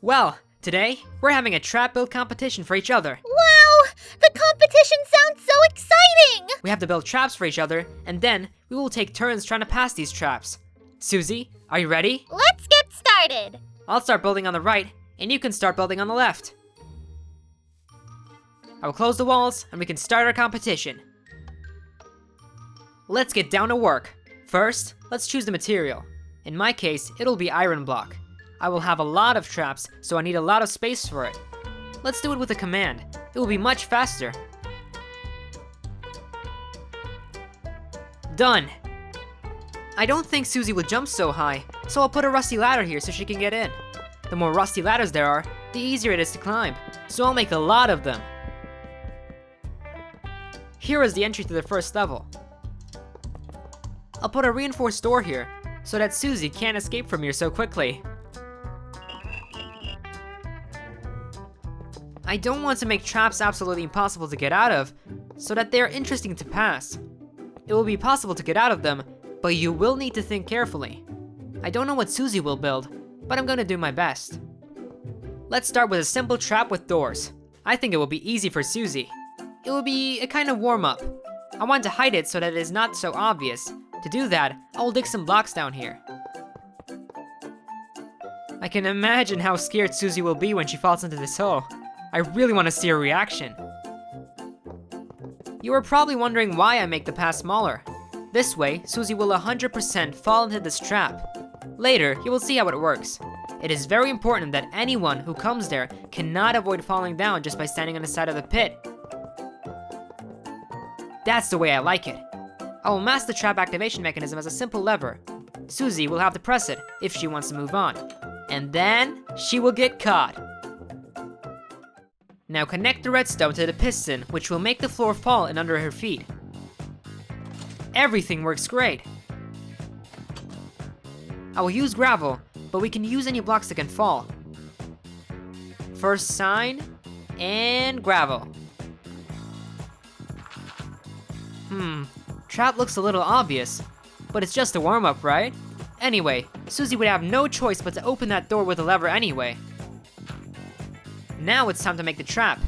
Well, today, we're having a trap build competition for each other. Wow! The competition sounds so exciting! We have to build traps for each other, and then we will take turns trying to pass these traps. Susie, are you ready? Let's get started! I'll start building on the right, and you can start building on the left. I will close the walls, and we can start our competition. Let's get down to work. First, let's choose the material. In my case, it'll be iron block. I will have a lot of traps, so I need a lot of space for it. Let's do it with a command. It will be much faster. Done! I don't think Susie will jump so high, so I'll put a rusty ladder here so she can get in. The more rusty ladders there are, the easier it is to climb, so I'll make a lot of them. Here is the entry to the first level. I'll put a reinforced door here, so that Susie can't escape from here so quickly. I don't want to make traps absolutely impossible to get out of, so that they are interesting to pass. It will be possible to get out of them, but you will need to think carefully. I don't know what Susie will build, but I'm gonna do my best. Let's start with a simple trap with doors. I think it will be easy for Susie. It will be a kind of warm-up. I want to hide it so that it is not so obvious. To do that, I will dig some blocks down here. I can imagine how scared Susie will be when she falls into this hole. I really want to see her reaction. You are probably wondering why I make the path smaller. This way, Susie will 100% fall into this trap. Later, you will see how it works. It is very important that anyone who comes there cannot avoid falling down just by standing on the side of the pit. That's the way I like it. I will mask the trap activation mechanism as a simple lever. Susie will have to press it if she wants to move on. And then, she will get caught. Now connect the redstone to the piston, which will make the floor fall in under her feet. Everything works great. I will use gravel, but we can use any blocks that can fall. First sign, and gravel. Trap looks a little obvious, but it's just a warm-up, right? Anyway, Susie would have no choice but to open that door with a lever anyway. Now it's time to make the trap.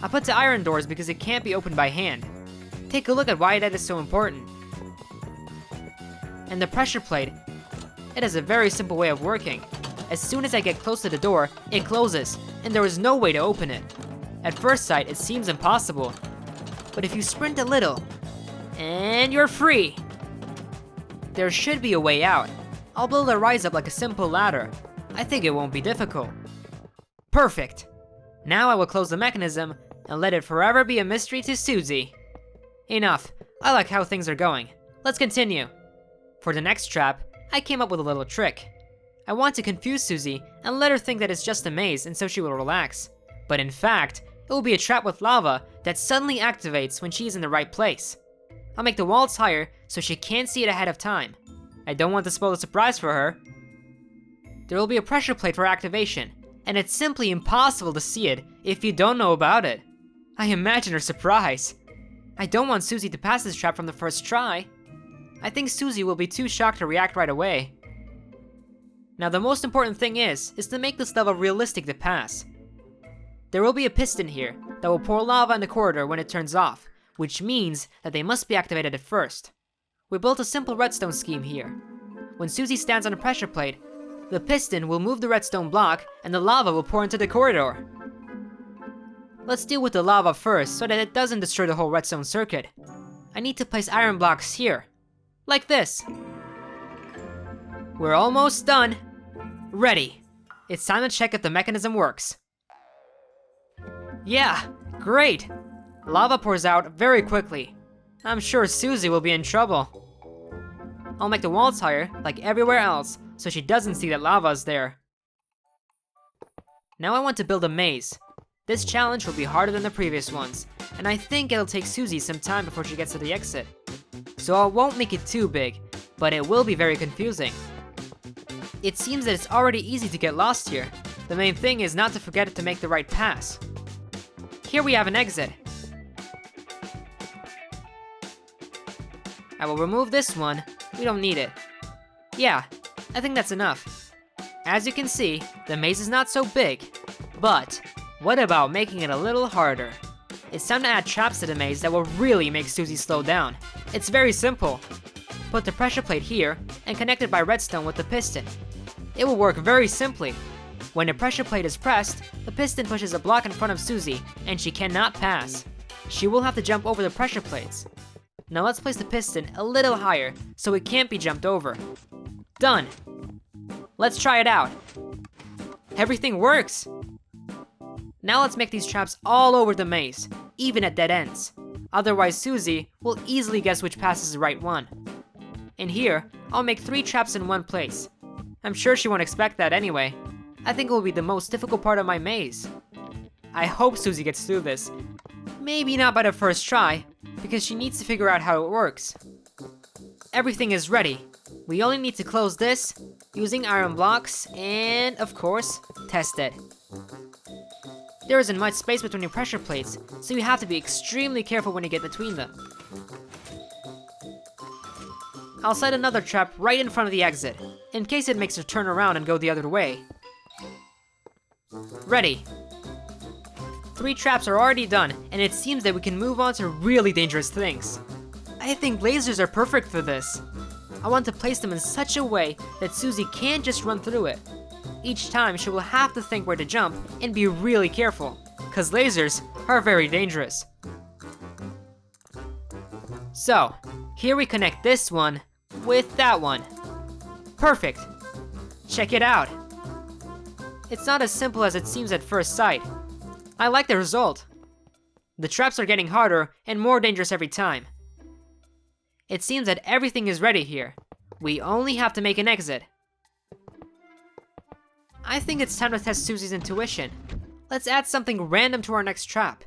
I put the iron doors because it can't be opened by hand. Take a look at why that is so important. And the pressure plate, it has a very simple way of working. As soon as I get close to the door, it closes, and there is no way to open it. At first sight, it seems impossible. But if you sprint a little, and you're free. There should be a way out. I'll build a rise up like a simple ladder. I think it won't be difficult. Perfect. Now I will close the mechanism and let it forever be a mystery to Susie. Enough. I like how things are going. Let's continue. For the next trap, I came up with a little trick. I want to confuse Susie and let her think that it's just a maze and so she will relax. But in fact, it will be a trap with lava that suddenly activates when she is in the right place. I'll make the walls higher so she can't see it ahead of time. I don't want to spoil the surprise for her. There will be a pressure plate for activation, and it's simply impossible to see it if you don't know about it. I imagine her surprise. I don't want Susie to pass this trap from the first try. I think Susie will be too shocked to react right away. Now the most important thing is to make this level realistic to pass. There will be a piston here that will pour lava in the corridor when it turns off, which means that they must be activated at first. We built a simple redstone scheme here. When Susie stands on a pressure plate, the piston will move the redstone block and the lava will pour into the corridor. Let's deal with the lava first so that it doesn't destroy the whole redstone circuit. I need to place iron blocks here, like this. We're almost done. Ready. It's time to check if the mechanism works. Yeah, great. Lava pours out very quickly. I'm sure Susie will be in trouble. I'll make the walls higher, like everywhere else, so she doesn't see that lava is there. Now I want to build a maze. This challenge will be harder than the previous ones, and I think it'll take Susie some time before she gets to the exit. So I won't make it too big, but it will be very confusing. It seems that it's already easy to get lost here. The main thing is not to forget to make the right pass. Here we have an exit. I will remove this one. We don't need it. Yeah, I think that's enough. As you can see, the maze is not so big, but what about making it a little harder? It's time to add traps to the maze that will really make Susie slow down. It's very simple. Put the pressure plate here and connect it by redstone with the piston. It will work very simply. When the pressure plate is pressed, the piston pushes a block in front of Susie and she cannot pass. She will have to jump over the pressure plates. Now let's place the piston a little higher so it can't be jumped over. Done! Let's try it out. Everything works! Now let's make these traps all over the maze, even at dead ends. Otherwise Susie will easily guess which path is the right one. In here, I'll make 3 traps in one place. I'm sure she won't expect that anyway. I think it will be the most difficult part of my maze. I hope Susie gets through this. Maybe not by the first try, because she needs to figure out how it works. Everything is ready. We only need to close this, using iron blocks, and of course, test it. There isn't much space between your pressure plates, so you have to be extremely careful when you get between them. I'll set another trap right in front of the exit, in case it makes her turn around and go the other way. Ready. 3 traps are already done, and it seems that we can move on to really dangerous things. I think lasers are perfect for this. I want to place them in such a way that Susie can't just run through it. Each time she will have to think where to jump and be really careful, cause lasers are very dangerous. So, here we connect this one with that one. Perfect! Check it out! It's not as simple as it seems at first sight. I like the result. The traps are getting harder and more dangerous every time. It seems that everything is ready here. We only have to make an exit. I think it's time to test Susie's intuition. Let's add something random to our next trap.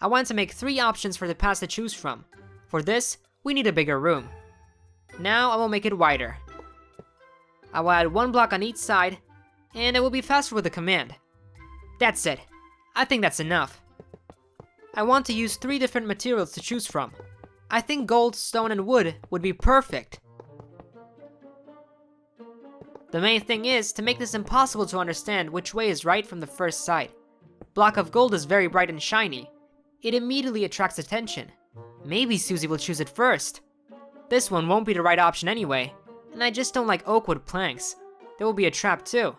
I want to make 3 options for the paths to choose from. For this, we need a bigger room. Now I will make it wider. I will add 1 block on each side, and it will be faster with the command. That's it. I think that's enough. I want to use 3 different materials to choose from. I think gold, stone, and wood would be perfect. The main thing is to make this impossible to understand which way is right from the first sight. Block of gold is very bright and shiny. It immediately attracts attention. Maybe Susie will choose it first. This one won't be the right option anyway, and I just don't like oak wood planks. There will be a trap too.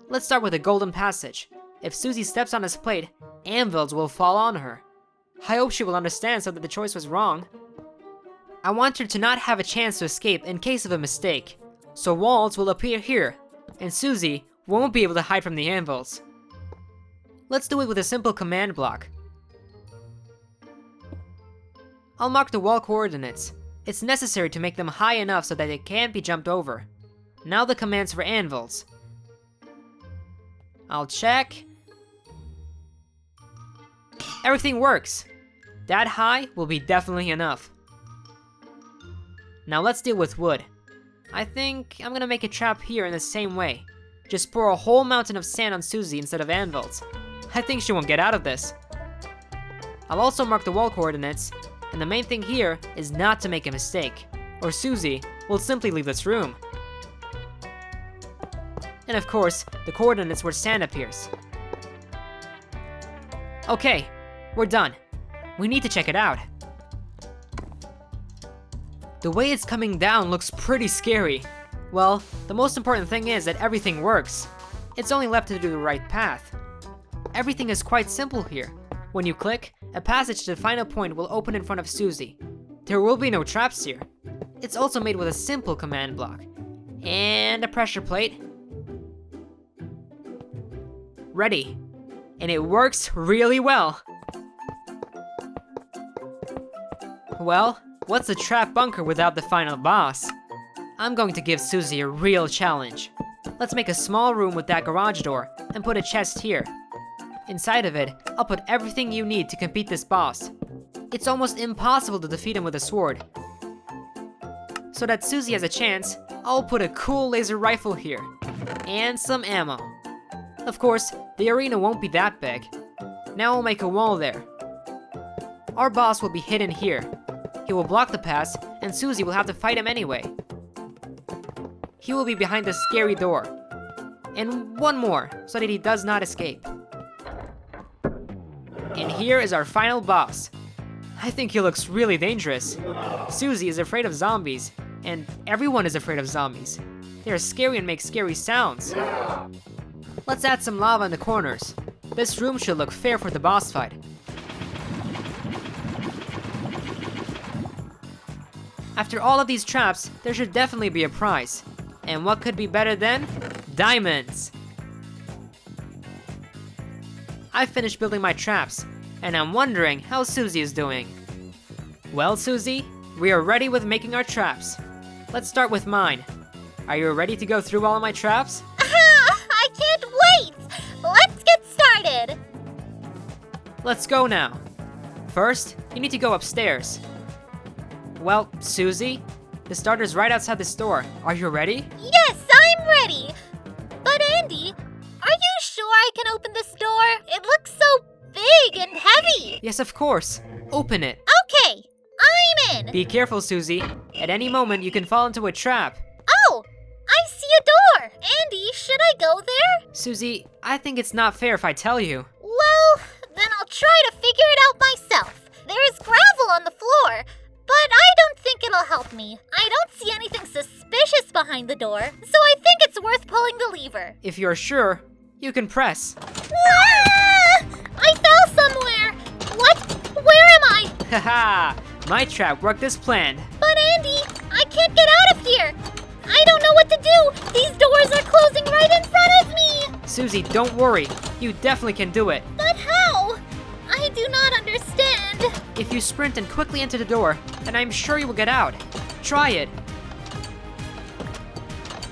Let's start with a golden passage. If Susie steps on this plate, anvils will fall on her. I hope she will understand so that the choice was wrong. I want her to not have a chance to escape in case of a mistake. So walls will appear here, and Susie won't be able to hide from the anvils. Let's do it with a simple command block. I'll mark the wall coordinates. It's necessary to make them high enough so that they can't be jumped over. Now the commands for anvils. I'll check. Everything works. That high will be definitely enough. Now let's deal with wood. I think I'm gonna make a trap here in the same way. Just pour a whole mountain of sand on Susie instead of anvils. I think she won't get out of this. I'll also mark the wall coordinates, and the main thing here is not to make a mistake, or Susie will simply leave this room. And of course, the coordinates where sand appears. Okay, we're done. We need to check it out. The way it's coming down looks pretty scary. Well, the most important thing is that everything works. It's only left to do the right path. Everything is quite simple here. When you click, a passage to the final point will open in front of Susie. There will be no traps here. It's also made with a simple command block. And a pressure plate. Ready. And it works really well. Well, what's a trap bunker without the final boss? I'm going to give Susie a real challenge. Let's make a small room with that garage door and put a chest here. Inside of it, I'll put everything you need to compete this boss. It's almost impossible to defeat him with a sword. So that Susie has a chance, I'll put a cool laser rifle here. And some ammo. Of course, the arena won't be that big. Now I'll make a wall there. Our boss will be hidden here. He will block the pass, and Susie will have to fight him anyway. He will be behind the scary door. And one more, so that he does not escape. And here is our final boss. I think he looks really dangerous. Susie is afraid of zombies, and everyone is afraid of zombies. They are scary and make scary sounds. Let's add some lava in the corners. This room should look fair for the boss fight. After all of these traps, there should definitely be a prize. And what could be better than diamonds? I finished building my traps, and I'm wondering how Susie is doing. Well, Susie, we are ready with making our traps. Let's start with mine. Are you ready to go through all of my traps? I can't wait! Let's get started! Let's go now. First, you need to go upstairs. Well, Susie, the starter's right outside the store. Are you ready? Yes, I'm ready! But Andy, are you sure I can open this door? It looks so big and heavy! Yes, of course. Open it. Okay, I'm in! Be careful, Susie. At any moment, you can fall into a trap. Oh, I see a door! Andy, should I go there? Susie, I think it's not fair if I tell you. Well, then I'll try to figure it out myself. There is gravel on the floor, but I don't think it'll help me. I don't see anything suspicious behind the door, so I think it's worth pulling the lever. If you're sure, you can press. Ah! I fell somewhere! What? Where am I? Haha! My trap worked as planned. But Andy, I can't get out of here! I don't know what to do! These doors are closing right in front of me! Susie, don't worry. You definitely can do it. But how? I do not understand. If you sprint and quickly enter the door, then I'm sure you will get out. Try it.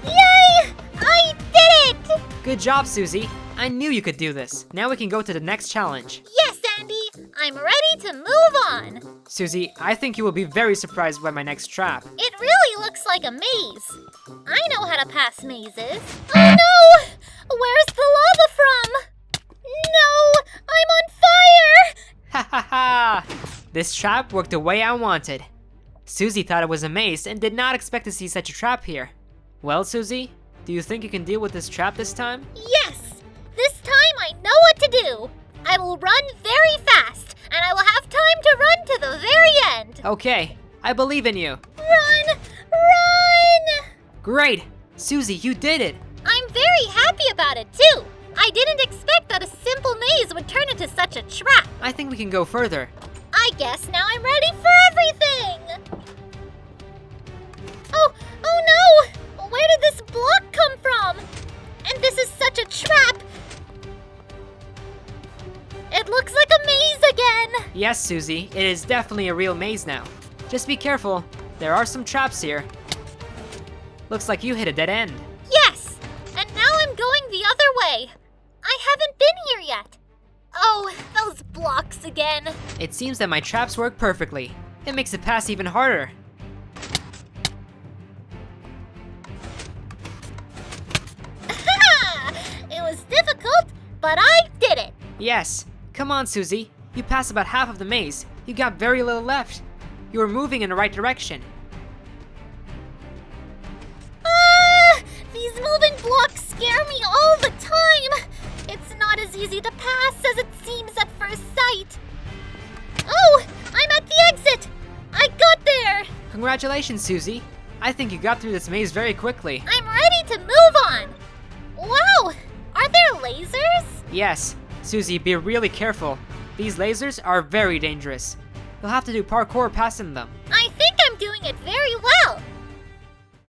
Yay! I did it! Good job, Susie. I knew you could do this. Now we can go to the next challenge. Yes, Andy, I'm ready to move on. Susie, I think you will be very surprised by my next trap. It really looks like a maze. I know how to pass mazes. Oh no! Where's the lava from? No! I'm on fire! Ha ha ha! This trap worked the way I wanted. Susie thought it was a maze and did not expect to see such a trap here. Well, Susie, do you think you can deal with this trap this time? Yes! This time I know what to do. I will run very fast, and I will have time to run to the very end. Okay, I believe in you. Run! Run! Great! Susie, you did it! I'm very happy about it, too. I didn't expect that a simple maze would turn into such a trap. I think we can go further. I guess now I'm ready for everything! Oh no! Where did this block come from? And this is such a trap! It looks like a maze again! Yes, Susie, it is definitely a real maze now. Just be careful, there are some traps here. Looks like you hit a dead end. Yes! And now I'm going the other way. I haven't been here yet. Oh, those blocks again. It seems that my traps work perfectly. It makes the pass even harder. It was difficult, but I did it. Yes. Come on, Susie. You passed about half of the maze. You got very little left. You were moving in the right direction. These moving blocks scare me all the time. It's not as easy to pass as it seems at first sight. Oh, I'm at the exit. I got there. Congratulations, Susie. I think you got through this maze very quickly. I'm ready to move on. Wow, are there lasers? Yes. Susie, be really careful. These lasers are very dangerous. You'll have to do parkour passing them. I think I'm doing it very well.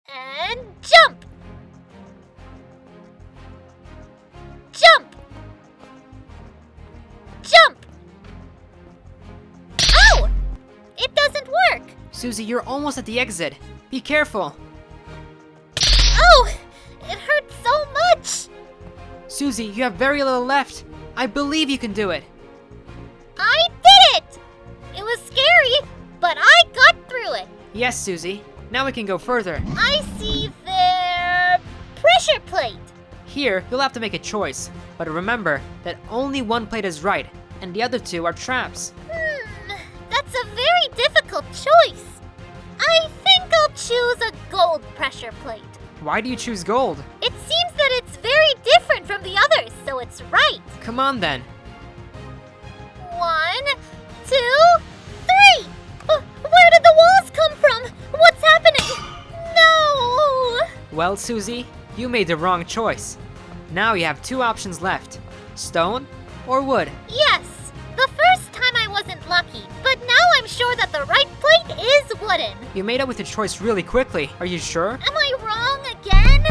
And jump! Jump! Jump! Oh! It doesn't work! Susie, you're almost at the exit. Be careful. Oh! It hurts so much! Susie, you have very little left. I believe you can do it. I did it! It was scary, but I got through it. Yes, Susie. Now we can go further. I see their pressure plate. Here, you'll have to make a choice. But remember that only one plate is right, and the other two are traps. That's a very difficult choice. I think I'll choose a gold pressure plate. Why do you choose gold? It seems that it's very the others, so it's right. Come on then. 1, 2, 3! Where did the walls come from? What's happening? No! Well, Susie, you made the wrong choice. Now you have two options left. Stone or wood. Yes, the first time I wasn't lucky, but now I'm sure that the right plate is wooden. You made up with your choice really quickly. Are you sure? Am I wrong again?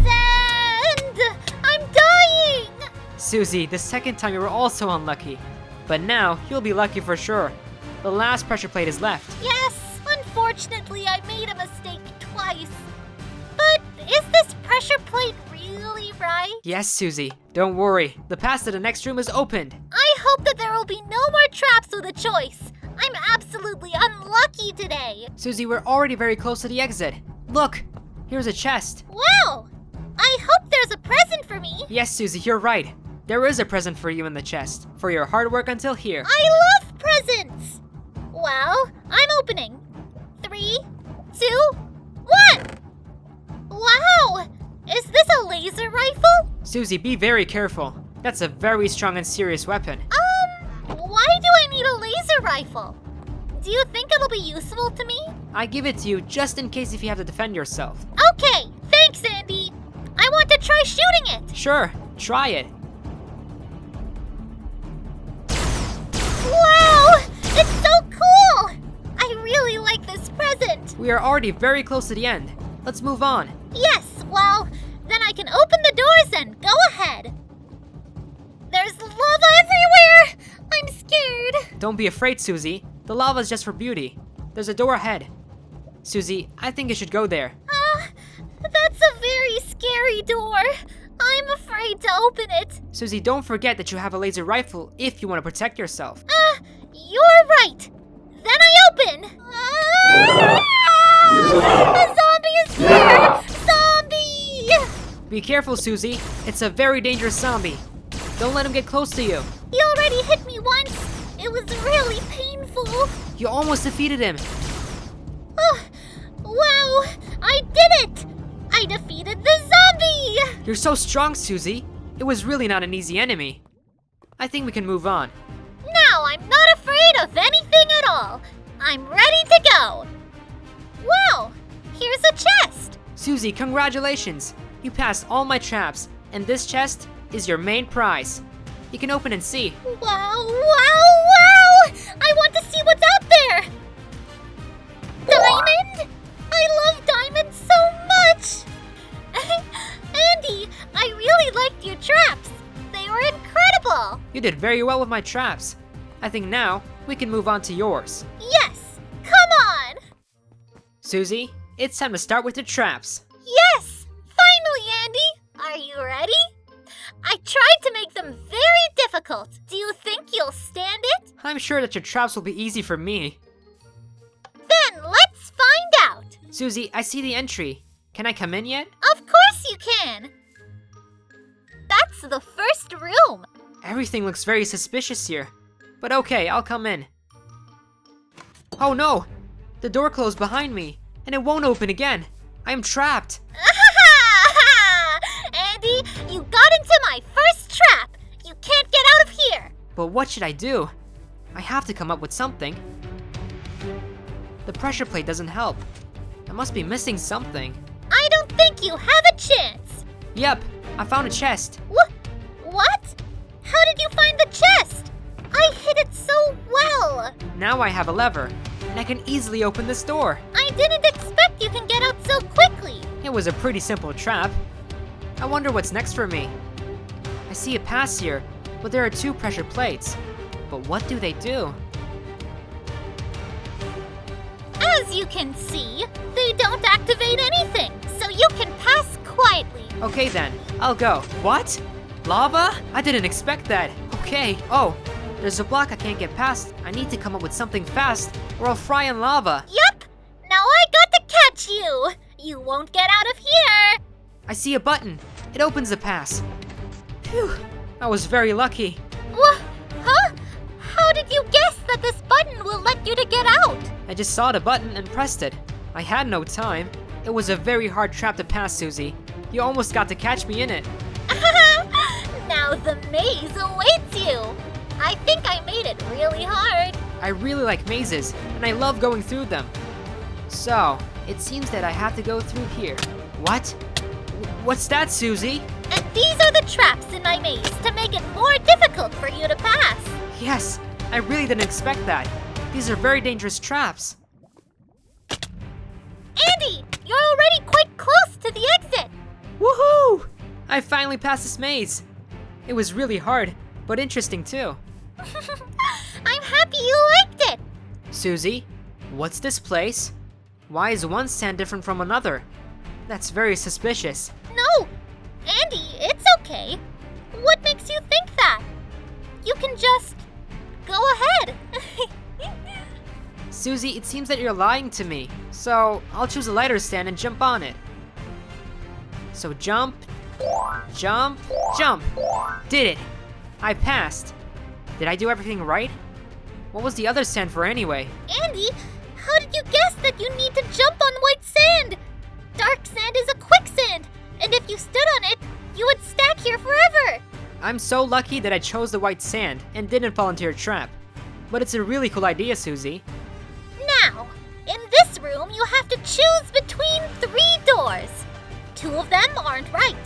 Sand! I'm dying! Susie, the second time you were also unlucky. But now, you'll be lucky for sure. The last pressure plate is left. Yes, unfortunately I made a mistake twice. But is this pressure plate really right? Yes, Susie. Don't worry. The path to the next room is opened. I hope that there will be no more traps with a choice. I'm absolutely unlucky today. Susie, we're already very close to the exit. Look, here's a chest. Wow! I hope there's a present for me. Yes, Susie, you're right. There is a present for you in the chest, for your hard work until here. I love presents! Well, I'm opening. 3, 2, 1! Wow! Is this a laser rifle? Susie, be very careful. That's a very strong and serious weapon. Why do I need a laser rifle? Do you think it'll be useful to me? I give it to you just in case if you have to defend yourself. Okay, thanks, Andy. I want to try shooting it. Sure, try it. Wow! It's so cool! I really like this present. We are already very close to the end. Let's move on. Yes, well, then I can open the doors and go ahead. There's lava everywhere! I'm scared. Don't be afraid, Susie. The lava is just for beauty. There's a door ahead. Susie, I think you should go there. That's a very scary door. I'm afraid to open it. Susie, don't forget that you have a laser rifle if you want to protect yourself. You're right. Then I open. A zombie is here! Zombie! Be careful, Susie. It's a very dangerous zombie. Don't let him get close to you. He already hit me once. It was really painful. You almost defeated him. Wow! I did it! I defeated the zombie! You're so strong, Susie. It was really not an easy enemy. I think we can move on. Now I'm not afraid of anything at all. I'm ready to go. Wow! Here's a chest. Susie, congratulations. You passed all my traps, and this chest is your main prize. You can open and see. Wow, wow, wow! I want to see what's out there! Diamond? I love diamonds so much! Andy, I really liked your traps. They were incredible! You did very well with my traps. I think now we can move on to yours. Yes! Come on! Susie, it's time to start with the traps. Yes! Finally, Andy! Are you ready? I tried to make them very difficult. Do you think you'll stand it? I'm sure that your traps will be easy for me. Then let's find out. Susie, I see the entry. Can I come in yet? Of course you can. That's the first room. Everything looks very suspicious here. But okay, I'll come in. Oh no! The door closed behind me, and it won't open again. I am trapped. Andy, you got into my first trap. You can't get out of here. But what should I do? I have to come up with something. The pressure plate doesn't help. I must be missing something. I don't think you have a chance. Yep, I found a chest. What? How did you find the chest? I hid it so well. Now I have a lever, and I can easily open this door. I didn't expect you can get out so quickly. It was a pretty simple trap. I wonder what's next for me. I see a pass here, but there are two pressure plates. But what do they do? As you can see, they don't activate anything, so you can pass quietly. Okay then, I'll go. What? Lava? I didn't expect that. Okay. Oh, there's a block I can't get past. I need to come up with something fast, or I'll fry in lava. Yup! Now I got to catch you! You won't get out of here! I see a button. It opens the pass. Phew, I was very lucky. Huh? How did you guess that this button will let you to get out? I just saw the button and pressed it. I had no time. It was a very hard trap to pass, Susie. You almost got to catch me in it. Now the maze awaits you! I think I made it really hard. I really like mazes, and I love going through them. So, it seems that I have to go through here. What? What's that, Susie? And these are the traps in my maze to make it more difficult for you to pass. Yes, I really didn't expect that. These are very dangerous traps. Andy, you're already quite close to the exit. Woohoo! I finally passed this maze. It was really hard, but interesting too. I'm happy you liked it. Susie, what's this place? Why is one stand different from another? That's very suspicious. No, Andy, it's okay. What makes you think that? You can just go ahead. Susie, it seems that you're lying to me. So, I'll choose a lighter stand and jump on it. So jump, jump, jump. Did it. I passed. Did I do everything right? What was the other stand for anyway? Andy, how did you guess that you need to jump on white sand? Dark sand is a quicksand, and if you stood on it, you would stack here forever. I'm so lucky that I chose the white sand and didn't fall into your trap. But it's a really cool idea, Susie. Now, in this room, you have to choose between 3 doors. 2 of them aren't right,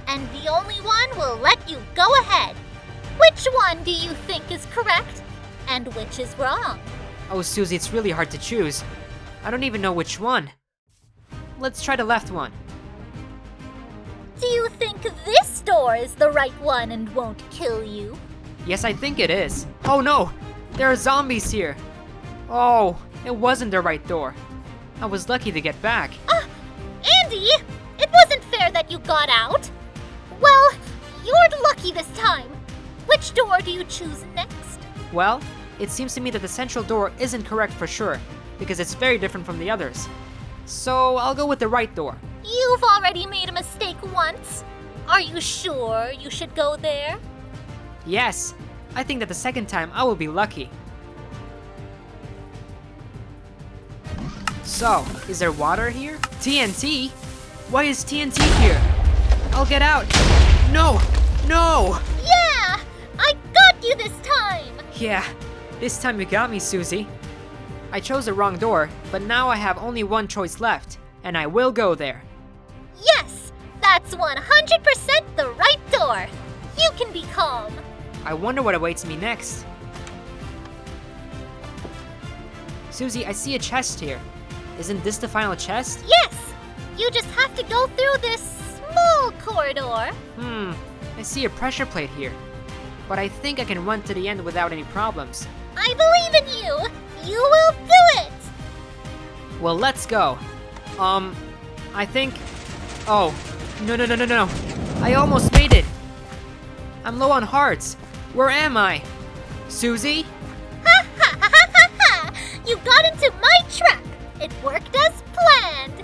and the only one will let you go ahead. Which one do you think is correct, and which is wrong? Oh, Susie, it's really hard to choose. I don't even know which one. Let's try the left one. Do you think this door is the right one and won't kill you? Yes, I think it is. Oh no! There are zombies here! Oh, it wasn't the right door. I was lucky to get back. Andy! It wasn't fair that you got out. Well, you're lucky this time. Which door do you choose next? Well, it seems to me that the central door isn't correct for sure, because it's very different from the others. So I'll go with the right door. You've already made a mistake once. Are you sure you should go there? Yes, I think that the second time I will be lucky. So, is there water here? TNT? Why is TNT here? I'll get out. No! No! Yeah! I got you this time! Yeah, this time you got me, Susie. I chose the wrong door, but now I have only one choice left, and I will go there. Yes! That's 100% the right door! You can be calm. I wonder what awaits me next. Susie, I see a chest here. Isn't this the final chest? Yes! You just have to go through this small corridor. I see a pressure plate here. But I think I can run to the end without any problems. I believe in you! You will do it! Well, let's go. I think... Oh, no. I almost made it. I'm low on hearts. Where am I? Susie? Ha ha ha ha ha! You got into my trap! It worked as planned!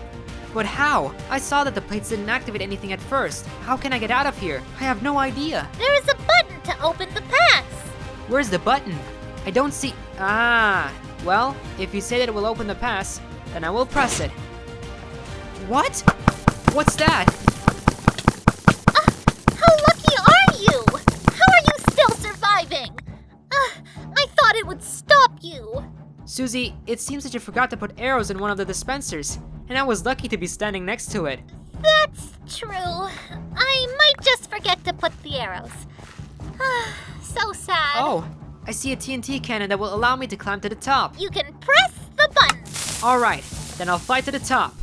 But how? I saw that the plates didn't activate anything at first. How can I get out of here? I have no idea. There is a button to open the pass! Where's the button? I don't see... Ah, well, if you say that it will open the pass, then I will press it. What? What's that? How lucky are you? How are you still surviving? I thought it would stop you. Susie, it seems that you forgot to put arrows in one of the dispensers, and I was lucky to be standing next to it. That's true. I might just forget to put the arrows. So sad. Oh, I see a TNT cannon that will allow me to climb to the top. You can press the button. Alright, then I'll fly to the top.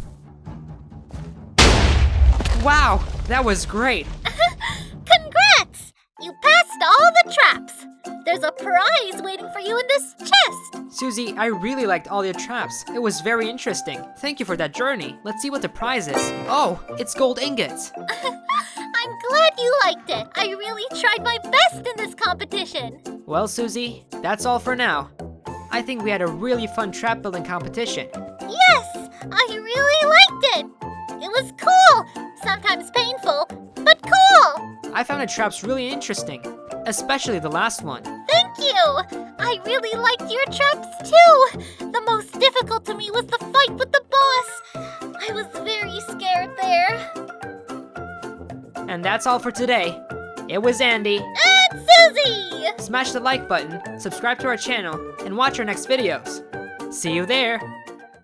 Wow, that was great. Congrats! You passed all the traps. There's a prize waiting for you in this chest. Susie, I really liked all your traps. It was very interesting. Thank you for that journey. Let's see what the prize is. Oh, it's gold ingots. I'm glad you liked it. I really tried my best in this competition. Well, Susie, that's all for now. I think we had a really fun trap building competition. Yes, I really liked it. It was cool. Sometimes painful, but cool. I found the traps really interesting, especially the last one. Thank you. I really liked your traps too. The most difficult to me was the fight with the boss. I was very scared there. And that's all for today. It was Andy. And Susie! Smash the like button, subscribe to our channel, and watch our next videos. See you there!